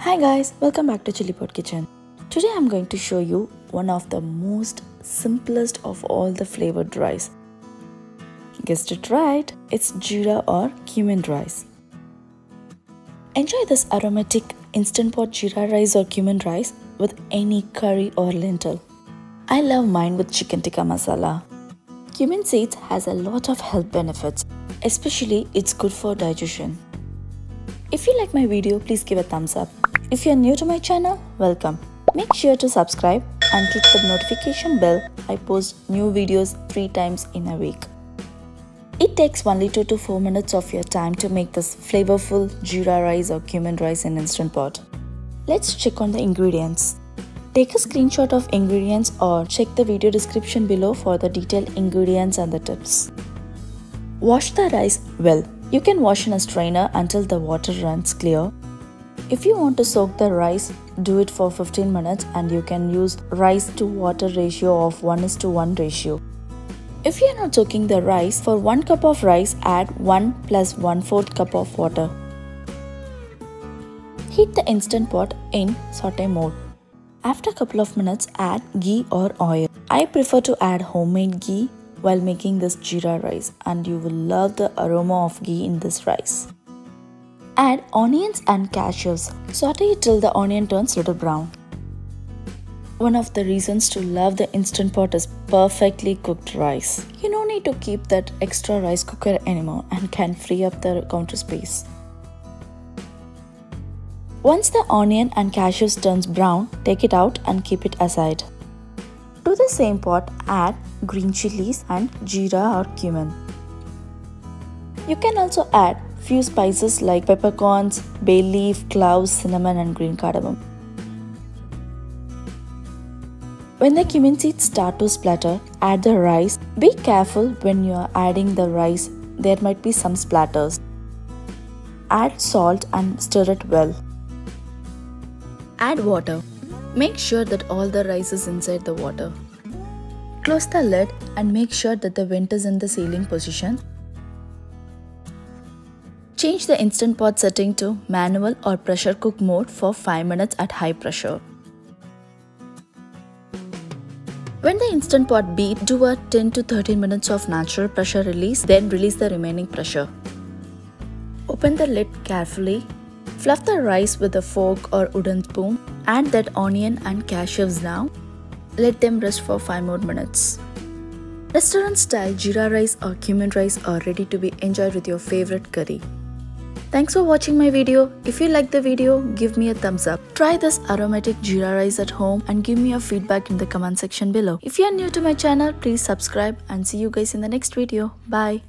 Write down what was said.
Hi guys, welcome back to Chillipot kitchen. Today I'm going to show you one of the most simplest of all the flavored rice. Guessed it right, it's Jeera or Cumin rice. Enjoy this aromatic instant pot Jeera rice or Cumin rice with any curry or lentil. I love mine with chicken tikka masala. Cumin seeds has a lot of health benefits, especially it's good for digestion. If you like my video, please give a thumbs up. If you are new to my channel, welcome. Make sure to subscribe and click the notification bell. I post new videos 3 times in a week. It takes only 2 to 4 minutes of your time to make this flavorful Jeera rice or Cumin rice in Instant Pot. Let's check on the ingredients. Take a screenshot of ingredients or check the video description below for the detailed ingredients and the tips. Wash the rice well. You can wash in a strainer until the water runs clear. If you want to soak the rice, do it for 15 minutes and you can use rice to water ratio of 1:1 ratio. If you are not soaking the rice, for 1 cup of rice, add 1 + 1/4 cup of water. Heat the Instant Pot in saute mode. After a couple of minutes, add ghee or oil. I prefer to add homemade ghee while making this Jeera rice, and you will love the aroma of ghee in this rice. Add onions and cashews. Saute it till the onion turns little brown. One of the reasons to love the Instant Pot is perfectly cooked rice. You don't need to keep that extra rice cooker anymore and can free up the counter space. Once the onion and cashews turns brown, take it out and keep it aside. To the same pot, add green chilies and Jeera or cumin. You can also add few spices like peppercorns, bay leaf, cloves, cinnamon and green cardamom. When the cumin seeds start to splatter, add the rice. Be careful when you are adding the rice, there might be some splatters. Add salt and stir it well. Add water. Make sure that all the rice is inside the water. Close the lid and make sure that the vent is in the sealing position. Change the Instant Pot setting to manual or pressure cook mode for 5 minutes at high pressure. When the Instant Pot beeps, do a 10 to 13 minutes of natural pressure release, then release the remaining pressure. Open the lid carefully. Fluff the rice with a fork or wooden spoon. Add that onion and cashews now. Let them rest for 5 more minutes. Restaurant style Jeera rice or Cumin rice are ready to be enjoyed with your favorite curry. Thanks for watching my video. If you like the video, give me a thumbs up. Try this aromatic Jeera rice at home and give me your feedback in the comment section below. If you are new to my channel, please subscribe and see you guys in the next video. Bye.